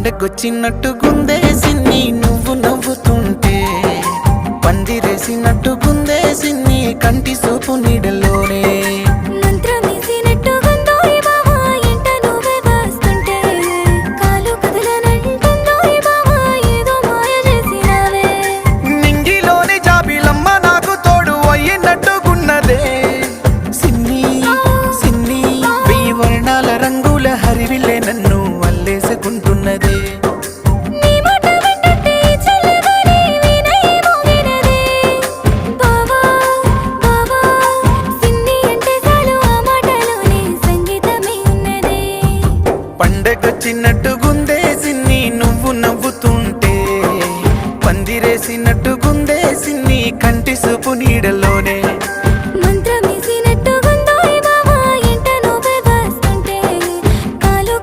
పండగొచ్చినట్టుగుందే సిన్ని నువ్వు నవ్వుతుంటే, పందిరేసినట్టుగుందే సిన్ని కంటి సూపు నీడలోనే. నింగిలోని జాబిలమ్మ నాకు తోడు అయ్యినట్టుగున్నదే సిన్ని సిన్ని, వెయ్యి వర్ణాల రంగుల హరివిల్లే నన్ను అల్లేసుకుంటున్నదే. పండగొచ్చినట్టుగుందే సిన్ని నువ్వు నవ్వుతుంటే, పందిరేసినట్టుగుందే సిన్ని కంటి సూపు నీడలోనే.